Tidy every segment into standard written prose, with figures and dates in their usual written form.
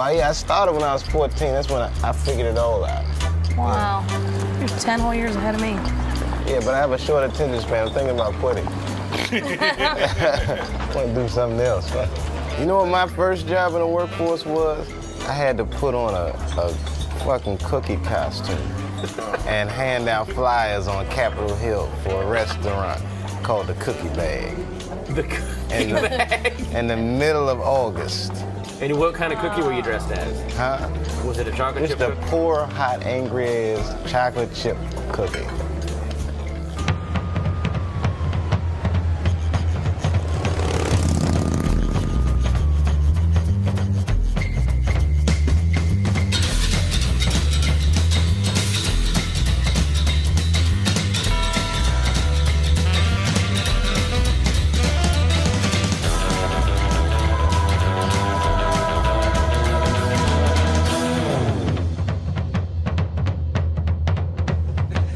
Well, yeah, I started when I was 14. That's when I figured it all out. Wow. You're 10 whole years ahead of me. Yeah, but I have a short attention span. I'm thinking about quitting. I want to do something else. You know what my first job in the workforce was? I had to put on a fucking cookie costume and hand out flyers on Capitol Hill for a restaurant called the Cookie Bag. The Cookie Bag? In the middle of August. And what kind of cookie were you dressed as? Huh? Was it a chocolate chip cookie? Just a poor, hot, angry-ass chocolate chip cookie.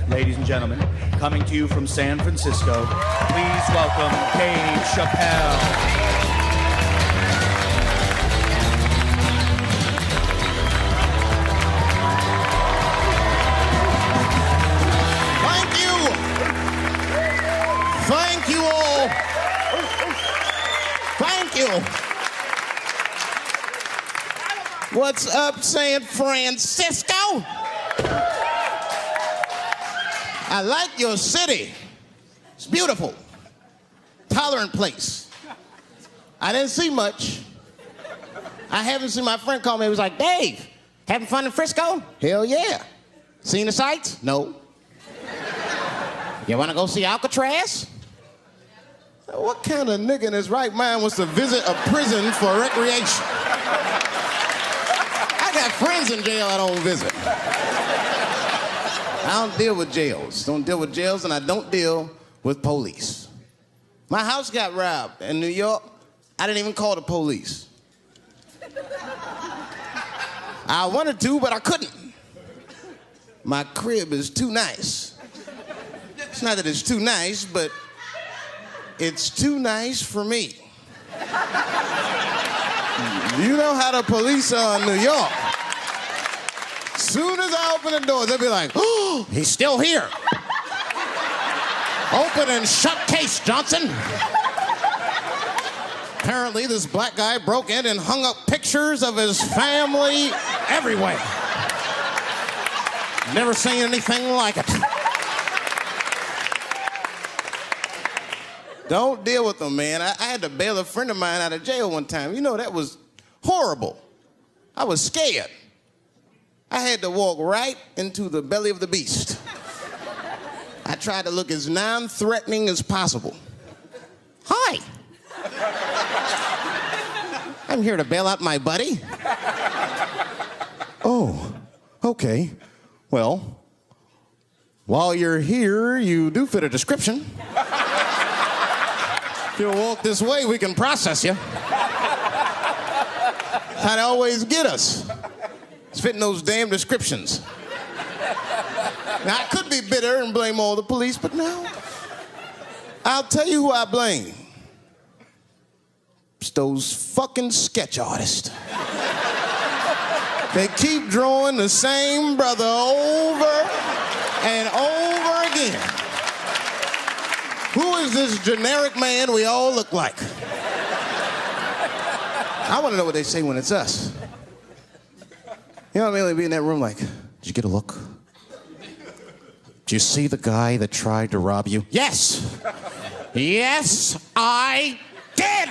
Ladies and gentlemen, coming to you from San Francisco, please welcome Dave Chappelle. Thank you. Thank you all. Thank you. What's up, San Francisco? I like your city. It's beautiful. Tolerant place. I didn't see much. I haven't seen my friend call me. He was like, Dave, having fun in Frisco? Hell yeah. Seen the sights? No. You want to go see Alcatraz? What kind of nigga in his right mind wants to visit a prison for recreation? I got friends in jail I don't visit. I don't deal with jails. Don't deal with jails, and I don't deal with police. My house got robbed in New York. I didn't even call the police. I wanted to, but I couldn't. My crib is too nice. It's not that it's too nice, but it's too nice for me. You know how the police are in New York. Soon as I open the door, they'll be like, oh, he's still here. Open and shut case, Johnson. Apparently, this black guy broke in and hung up pictures of his family everywhere. Never seen anything like it. Don't deal with them, man. I had to bail a friend of mine out of jail one time. You know, that was horrible. I was scared. I had to walk right into the belly of the beast. I tried to look as non-threatening as possible. Hi. I'm here to bail out my buddy. Oh, okay. Well, while you're here, you do fit a description. If you'll walk this way, we can process you. How they always get us. It's fitting those damn descriptions. Now, I could be bitter and blame all the police, but no. I'll tell you who I blame. It's those fucking sketch artists. They keep drawing the same brother over and over again. Who is this generic man we all look like? I want to know what they say when it's us. You know what I mean? They'd be in that room like, did you get a look? Did you see the guy that tried to rob you? Yes! Yes, I did!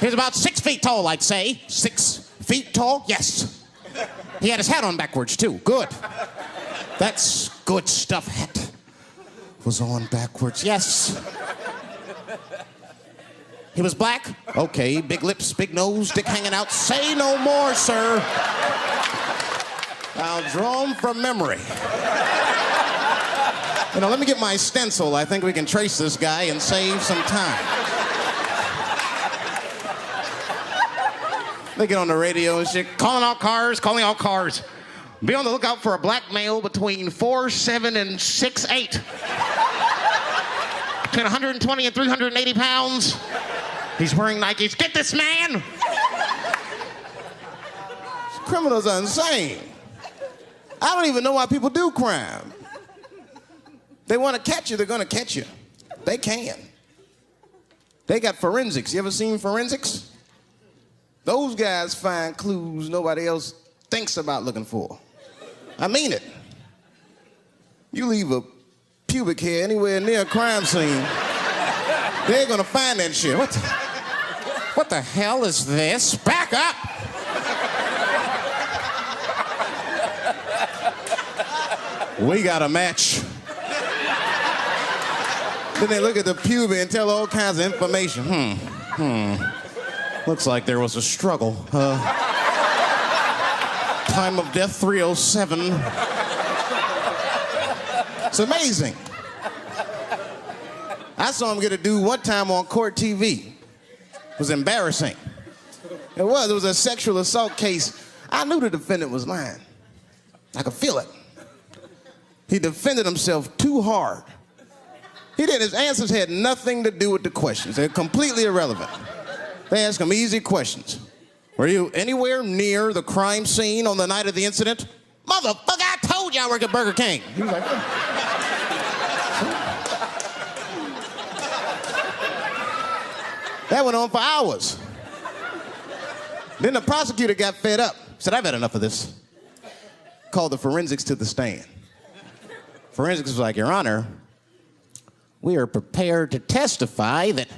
He was about 6 feet tall, I'd say. 6 feet tall? Yes. He had his hat on backwards, too. Good. That's good stuff. Hat was on backwards. Yes. He was black? Okay, big lips, big nose, dick hanging out. Say no more, sir. I'll draw him from memory. You know, let me get my stencil. I think we can trace this guy and save some time. They get on the radio and shit. Calling all cars, calling all cars. Be on the lookout for a black male between 4'7" and 6'8". Between 120 and 380 pounds. He's wearing Nikes. Get this man! Criminals are insane. I don't even know why people do crime. They want to catch you, they're gonna catch you. They can. They got forensics. You ever seen forensics? Those guys find clues nobody else thinks about looking for. I mean it. You leave a pubic hair anywhere near a crime scene, they're gonna find that shit. What the hell is this? Back up! We got a match. Then they look at the pubic and tell all kinds of information. Looks like there was a struggle. Time of death 307. It's amazing. I saw him get a dude one time on court TV. It was embarrassing. It was a sexual assault case. I knew the defendant was lying. I could feel it. He defended himself too hard. He did. His answers had nothing to do with the questions. They're completely irrelevant. They asked him easy questions. Were you anywhere near the crime scene on the night of the incident? Motherfucker, I told you I work at Burger King. He was like, that went on for hours. Then the prosecutor got fed up. Said, I've had enough of this. Called the forensics to the stand. Forensics was like, Your Honor, we are prepared to testify that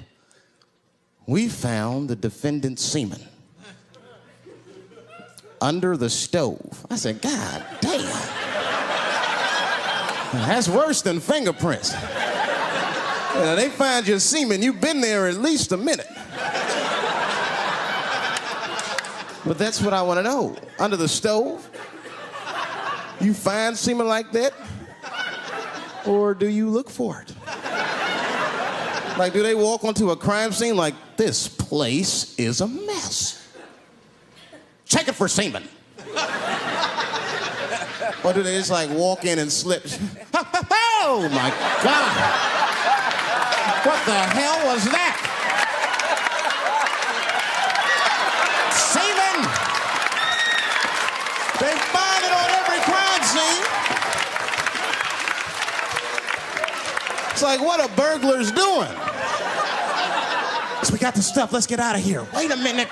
we found the defendant's semen under the stove. I said, God damn. That's worse than fingerprints. They find your semen, you've been there at least a minute. But that's what I want to know. Under the stove? You find semen like that? Or do you look for it? Like, do they walk onto a crime scene like, this place is a mess? Check it for semen. Or do they just like walk in and slip? Oh my God. What the hell was that? Semen! They find it on every crime scene. It's like, what are burglars doing? So we got the stuff, let's get out of here. Wait a minute.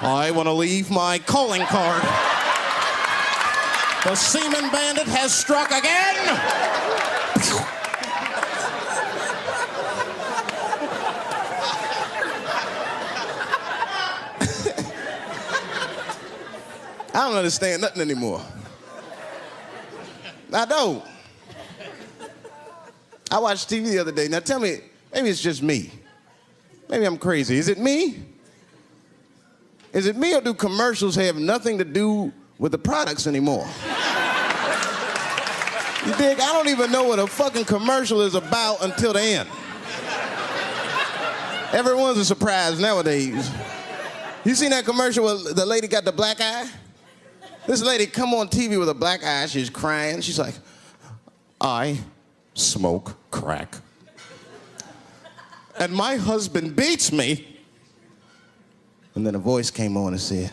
I want to leave my calling card. The semen bandit has struck again. I don't understand nothing anymore. I don't. I watched TV the other day. Now tell me, maybe it's just me. Maybe I'm crazy. Is it me? Is it me, or do commercials have nothing to do with the products anymore? You dig? I don't even know what a fucking commercial is about until the end. Everyone's a surprise nowadays. You seen that commercial where the lady got the black eye? This lady come on TV with a black eye, she's crying. She's like, I smoke crack. And my husband beats me. And then a voice came on and said,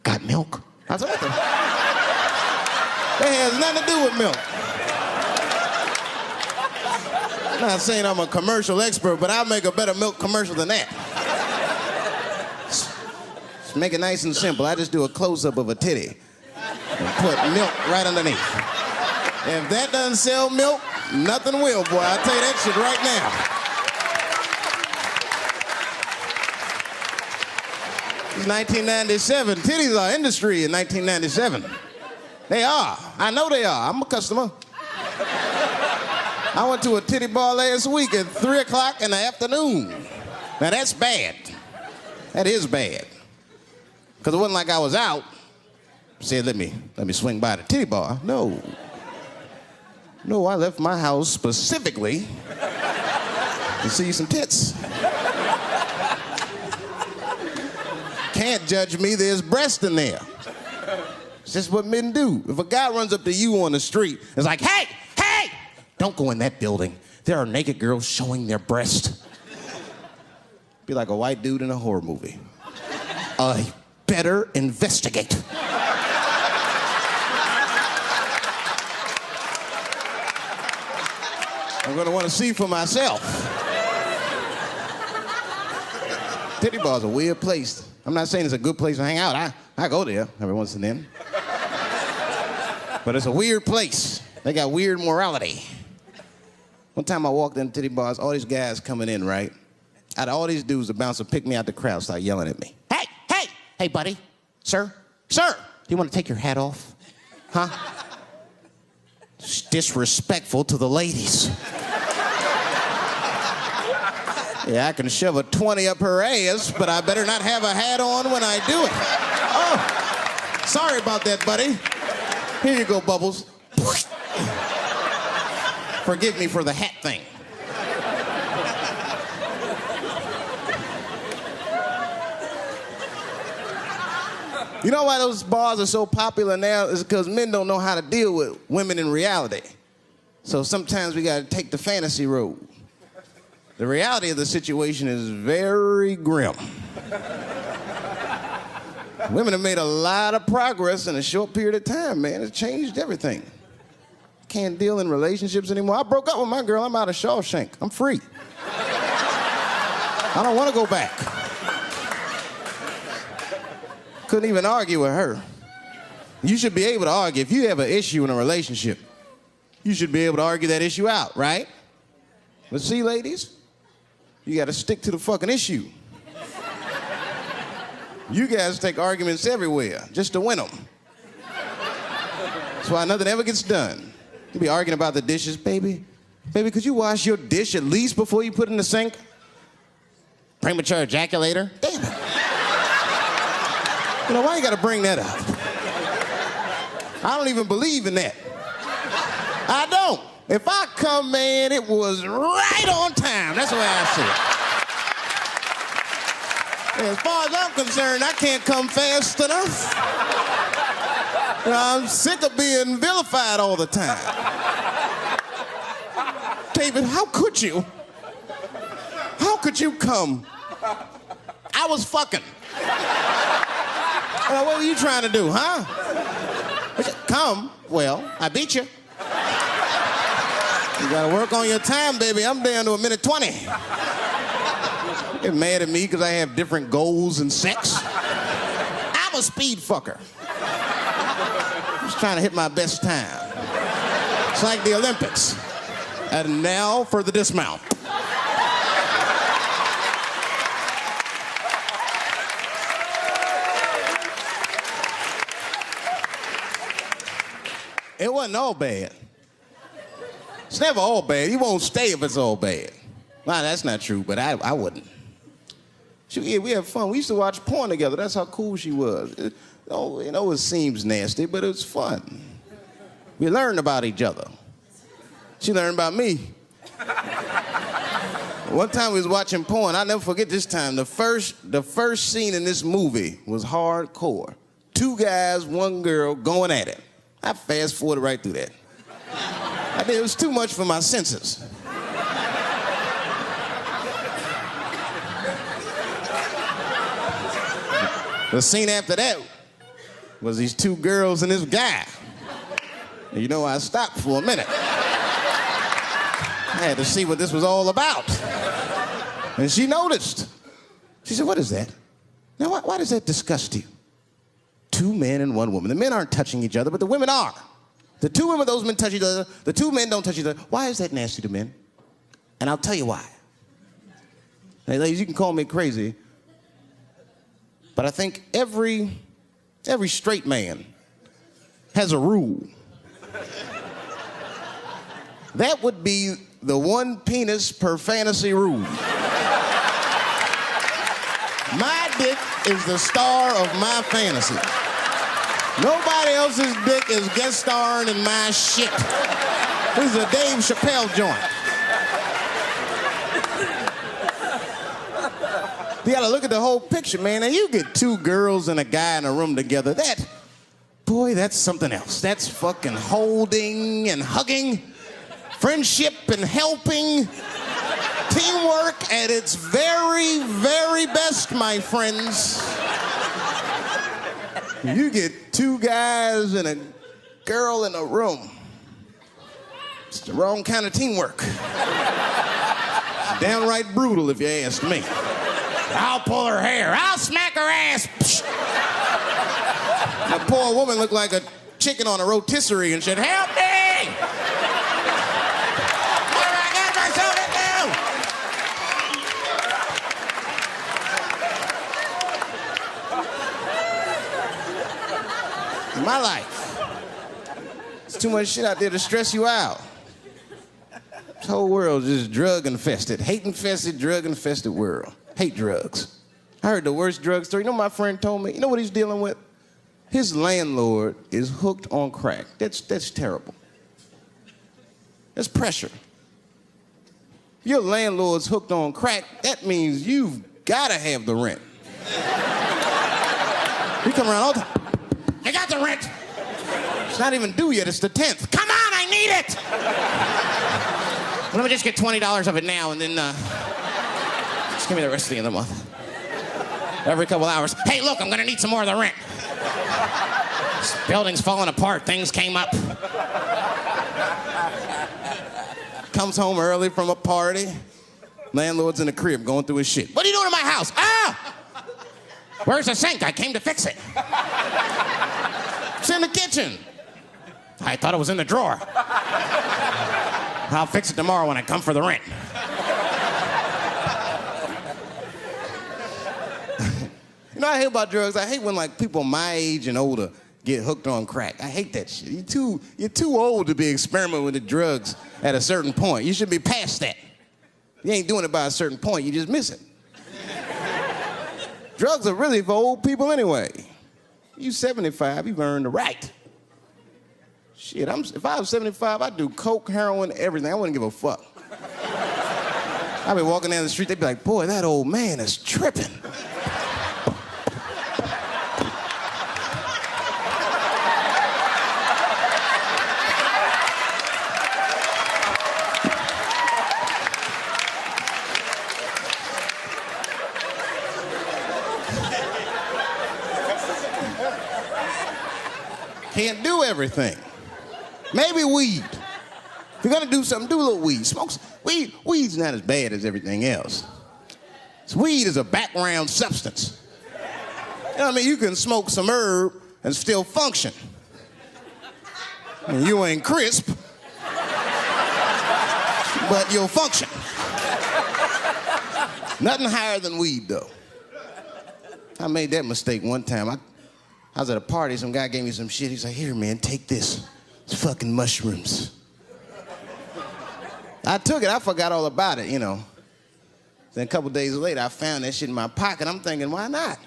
got milk? I said, what the? That has nothing to do with milk. I'm not saying I'm a commercial expert, but I'll make a better milk commercial than that. Just make it nice and simple. I just do a close-up of a titty and put milk right underneath. If that doesn't sell milk, nothing will, boy. I'll tell you that shit right now. It's 1997. Titties are industry in 1997. They are. I know they are. I'm a customer. I went to a titty bar last week at 3 o'clock in the afternoon. Now that's bad. That is bad. Because it wasn't like I was out. Said, let me swing by the titty bar. No. No, I left my house specifically to see some tits. Can't judge me, there's breast in there. It's just what men do. If a guy runs up to you on the street, it's like, hey, hey, don't go in that building. There are naked girls showing their breast. Be like a white dude in a horror movie. I better investigate. I'm gonna want to see for myself. Titty bar's a weird place. I'm not saying it's a good place to hang out. I go there every once and then. But it's a weird place. They got weird morality. One time I walked in titty bars, all these guys coming in, right? Out of all these dudes, the bouncer picked me out the crowd, started yelling at me. Hey, buddy, sir, do you want to take your hat off? Huh? It's disrespectful to the ladies. Yeah, I can shove a 20 up her ass, but I better not have a hat on when I do it. Oh, sorry about that, buddy. Here you go, Bubbles. Forgive me for the hat thing. You know why those bars are so popular now? Is because men don't know how to deal with women in reality. So sometimes we gotta take the fantasy road. The reality of the situation is very grim. Women have made a lot of progress in a short period of time, man. It's changed everything. Can't deal in relationships anymore. I broke up with my girl. I'm out of Shawshank. I'm free. I don't want to go back. Couldn't even argue with her. You should be able to argue. If you have an issue in a relationship, you should be able to argue that issue out, right? But see, ladies, you got to stick to the fucking issue. You guys take arguments everywhere just to win them. That's why nothing ever gets done. You be arguing about the dishes, baby. Baby, could you wash your dish at least before you put it in the sink? Premature ejaculator? Damn it. You know, why you gotta bring that up? I don't even believe in that. I don't. If I come, man, it was right on time. That's the way I see it. As far as I'm concerned, I can't come fast enough. You know, I'm sick of being vilified all the time. David, how could you? How could you come? I was fucking. What were you trying to do, huh? Come. Well, I beat you. You gotta work on your time, baby. I'm down to a minute 20. Get mad at me because I have different goals in sex. I'm a speed fucker. Just trying to hit my best time. It's like the Olympics. And now for the dismount. It wasn't all bad. It's never all bad. You won't stay if it's all bad. Well, that's not true, but I wouldn't. We had fun. We used to watch porn together. That's how cool she was. You know, it seems nasty, but it was fun. We learned about each other. She learned about me. One time we was watching porn. I'll never forget this time. The first scene in this movie was hardcore. 2 guys, 1 girl going at it. I fast-forwarded right through that. It was too much for my senses. The scene after that was these 2 girls and this guy. And you know, I stopped for a minute. I had to see what this was all about. And she noticed. She said, "What is that? Now, why does that disgust you? 2 men and 1 woman. The men aren't touching each other, but the women are. The 2 women, those men touch each other. The 2 men don't touch each other. Why is that nasty to men? And I'll tell you why. Hey, ladies, you can call me crazy, but I think every straight man has a rule. That would be the 1 penis per fantasy rule. My dick is the star of my fantasy. Nobody else's dick is guest starring in my shit. This is a Dave Chappelle joint. You gotta look at the whole picture, man. Now you get 2 girls and a guy in a room together. Boy, that's something else. That's fucking holding and hugging, friendship and helping, teamwork at its very, very best, my friends. You get two guys and a girl in a room. It's the wrong kind of teamwork. It's downright brutal if you ask me. I'll pull her hair. I'll smack her ass. The poor woman looked like a chicken on a rotisserie and said, help me! What have I got myself into? In my life, there's too much shit out there to stress you out. This whole world is just drug-infested. Hate-infested, drug-infested world. Hate drugs. I heard the worst drug story. You know what my friend told me? You know what he's dealing with? His landlord is hooked on crack. That's terrible. That's pressure. If your landlord's hooked on crack, that means you've gotta have the rent. You come around all the time. I got the rent. It's not even due yet, it's the 10th. Come on, I need it! Let me just get $20 of it now and then just give me the rest of the month. Every couple hours. Hey, look, I'm gonna need some more of the rent. This building's falling apart. Things came up. Comes home early from a party. Landlord's in the crib going through his shit. What are you doing in my house? Ah! Where's the sink? I came to fix it. It's in the kitchen. I thought it was in the drawer. I'll fix it tomorrow when I come for the rent. You know what I hate about drugs? I hate when like people my age and older get hooked on crack. I hate that shit. You're too old to be experimenting with the drugs at a certain point. You should be past that. You ain't doing it by a certain point, you just miss it. Drugs are really for old people anyway. You 75, you've earned the right. Shit, if I was 75, I'd do coke, heroin, everything. I wouldn't give a fuck. I'd be walking down the street, they'd be like, boy, that old man is tripping. Can't do everything. Maybe weed. If you're gonna do something, do a little weed. Weed. Weed's not as bad as everything else. Weed is a background substance. You know what I mean? You can smoke some herb and still function. And you ain't crisp, but you'll function. Nothing higher than weed, though. I made that mistake one time. I was at a party, some guy gave me some shit. He's like, here, man, take this. It's fucking mushrooms. I took it, I forgot all about it, you know. Then a couple days later, I found that shit in my pocket. I'm thinking, why not?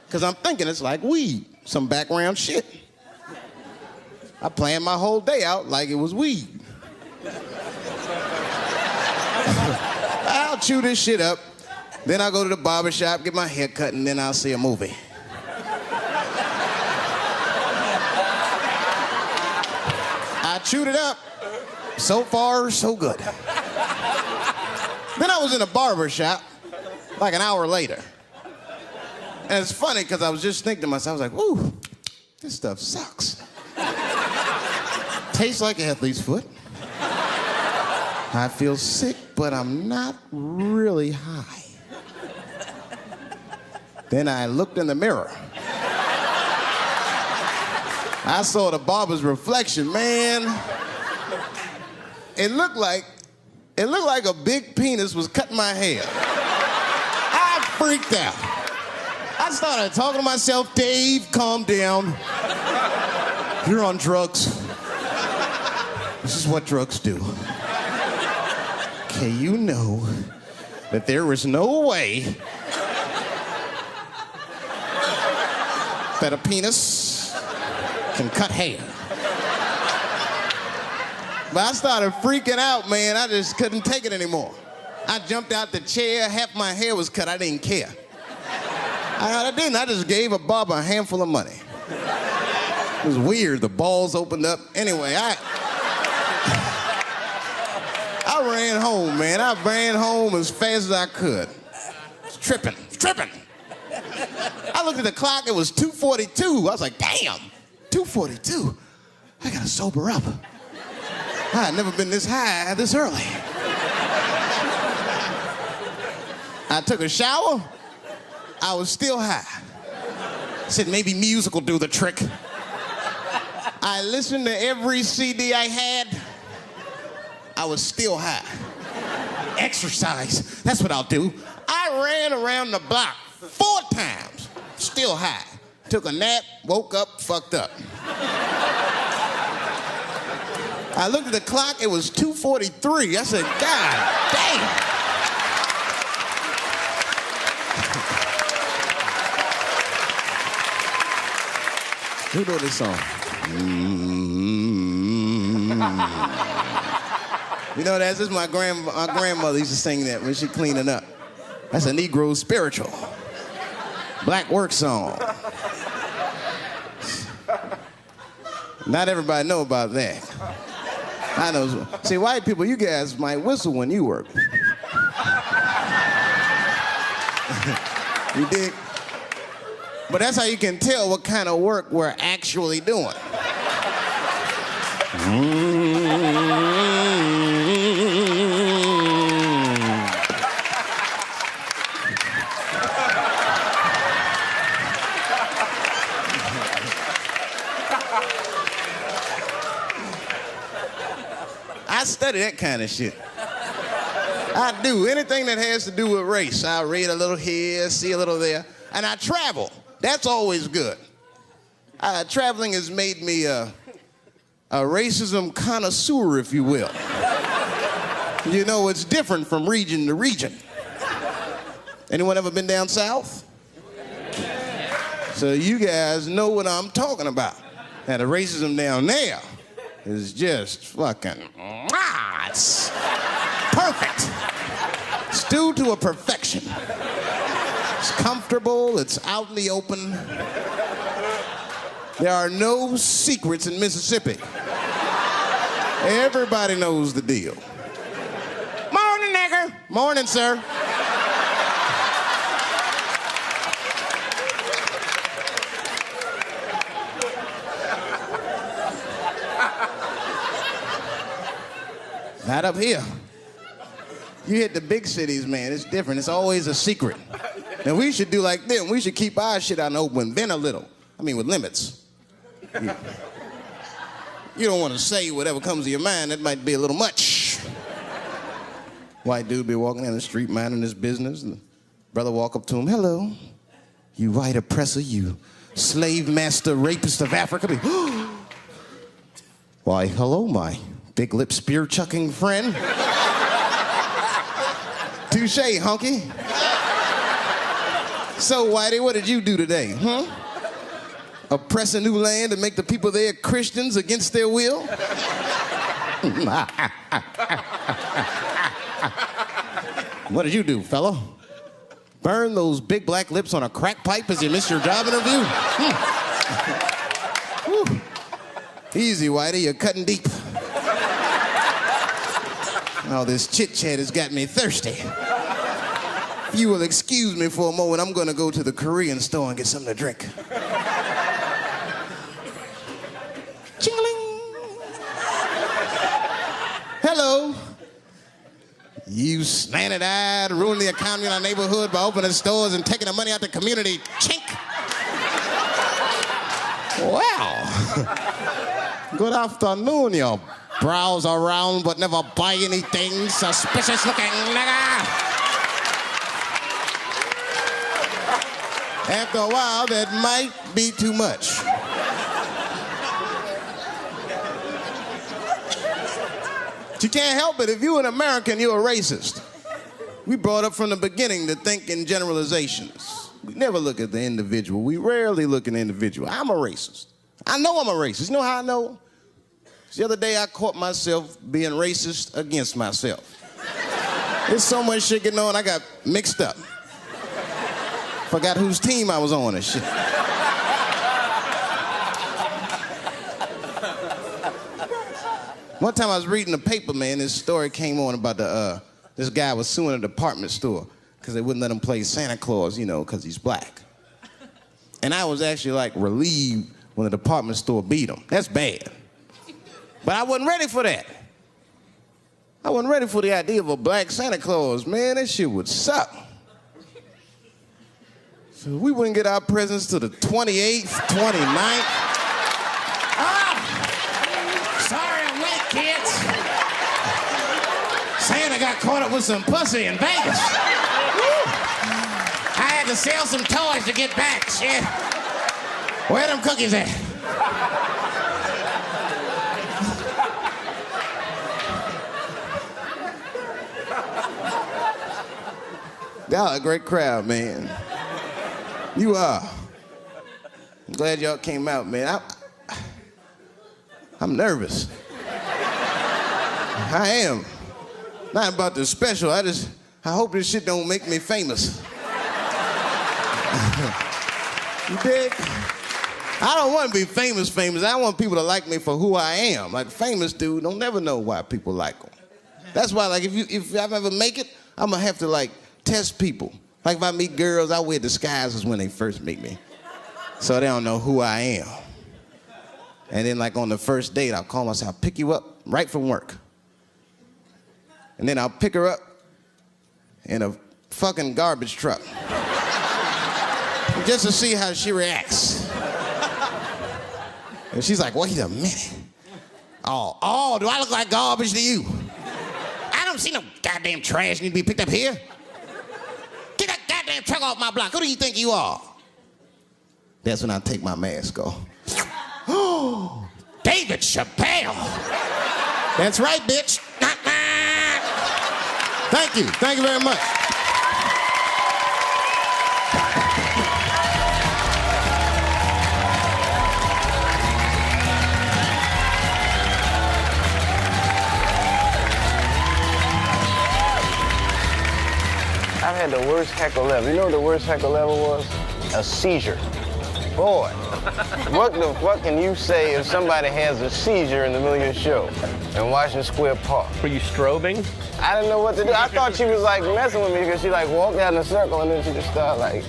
Because I'm thinking it's like weed, some background shit. I planned my whole day out like it was weed. I'll chew this shit up, then I'll go to the barber shop, get my hair cut, and then I'll see a movie. I chewed it up. So far, so good. Then I was in a barber shop like an hour later. And it's funny because I was just thinking to myself, I was like, ooh, this stuff sucks. Tastes like athlete's foot. I feel sick, but I'm not really high. Then I looked in the mirror. I saw the barber's reflection, man. It looked like a big penis was cutting my hair. I freaked out. I started talking to myself, Dave, calm down. You're on drugs. This is what drugs do. Okay, you know that there is no way that a penis can cut hair. But I started freaking out, man. I just couldn't take it anymore. I jumped out the chair, half my hair was cut, I didn't care. I didn't, I just gave a barber a handful of money. It was weird, the balls opened up. Anyway, I ran home, man. I ran home as fast as I could. Tripping. I looked at the clock, it was 2:42. I was like, damn, 2:42. I gotta sober up. I had never been this high this early. I took a shower. I was still high. I said maybe music will do the trick. I listened to every CD I had. I was still high. Exercise, that's what I'll do. I ran around the block 4 times, still high. Took a nap, woke up, fucked up. I looked at the clock, it was 2:43. I said, God damn. Who know this song? You know, that's just my grandmother used to sing that when she cleaning up. That's a Negro spiritual. Black work song. Not everybody know about that. I know. See, white people, you guys might whistle when you work. You dig? But that's how you can tell what kind of work we're actually doing. I study that kind of shit. I do. Anything that has to do with race. I read a little here, see a little there. And I travel. That's always good. Traveling has made me a racism connoisseur, if you will. You know, it's different from region to region. Anyone ever been down south? So you guys know what I'm talking about. Now, the racism down there is just fucking, it's perfect. It's due to a perfection. It's comfortable, it's out in the open. There are no secrets in Mississippi. Everybody knows the deal. Morning, nigger. Morning, sir. Not up here. You hit the big cities, man, it's different. It's always a secret. Now, we should do like them. We should keep our shit out in the open, then a little. I mean, with limits. You don't want to say whatever comes to your mind. That might be a little much. White dude be walking down the street minding his business. And the brother walk up to him. Hello, you white oppressor, you slave master rapist of Africa. Why, hello, my big lip spear chucking friend. Touche, honky. So, Whitey, what did you do today, huh? Oppress a new land and make the people there Christians against their will? What did you do, fellow? Burn those big black lips on a crack pipe as you missed your job interview? Easy, Whitey, you're cutting deep. All this chit-chat has got me thirsty. If you will excuse me for a moment, I'm gonna go to the Korean store and get something to drink. Ching-a-ling. Hello. You slanted-eyed, ruining the economy in our neighborhood by opening stores and taking the money out the community. Chink. Wow. Good afternoon, you browse around but never buy anything, suspicious looking nigga. After a while, that might be too much. But you can't help it. If you're an American, you're a racist. We brought up from the beginning to think in generalizations. We never look at the individual. We rarely look at the individual. I'm a racist. I know I'm a racist. You know how I know? The other day, I caught myself being racist against myself. There's so much shit getting on, I got mixed up. Forgot whose team I was on and shit. One time I was reading the paper, man, this story came on about this guy was suing a department store because they wouldn't let him play Santa Claus, you know, because he's black. And I was actually like relieved when the department store beat them. That's bad. But I wasn't ready for that. I wasn't ready for the idea of a black Santa Claus. Man, that shit would suck. So we wouldn't get our presents till the 28th, 29th. Sorry I'm late, kids. Santa got caught up with some pussy in Vegas. I had to sell some toys to get back, shit. Where them cookies at? Y'all a great crowd, man. You are. I'm glad y'all came out, man. I'm nervous. I am. Not about the special. I hope this shit don't make me famous. You dig? I don't want to be famous. I want people to like me for who I am. Like famous dude, don't never know why people like them. That's why, like, if I ever make it, I'm gonna have to like test people. Like if I meet girls, I wear disguises when they first meet me, so they don't know who I am. And then like on the first date, I'll call myself, I'll pick you up right from work. And then I'll pick her up in a fucking garbage truck. Just to see how she reacts. And she's like, wait a minute. Oh, do I look like garbage to you? I don't see no goddamn trash need to be picked up here. Get that goddamn truck off my block. Who do you think you are? That's when I take my mask off. Oh, David Chappelle. That's right, bitch. Thank you. Thank you very much. I've had the worst heckle ever. You know what the worst heckle ever was? A seizure. Boy, what the fuck can you say if somebody has a seizure in the middle of your show in Washington Square Park? Were you strobing? I didn't know what to do. I thought she was like messing with me because she like walked out in a circle and then she just started like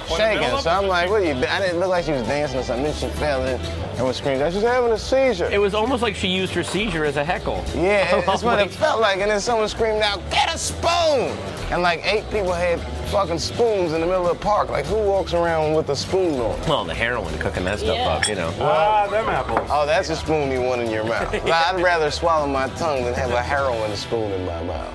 shaking. So I'm like, what are you doing? I didn't look like she was dancing or something. Then she fell in and was screaming. She was having a seizure. It was almost like she used her seizure as a heckle. Yeah, that's what it felt like. And then someone screamed out, get a spoon! And like 8 people had fucking spoons in the middle of the park. Like, who walks around with a spoon on? Well, the heroin cooking that stuff up, you know. Them apples. Oh, that's a spoon you want in your mouth. I'd rather swallow my tongue than have a heroin spoon in my mouth.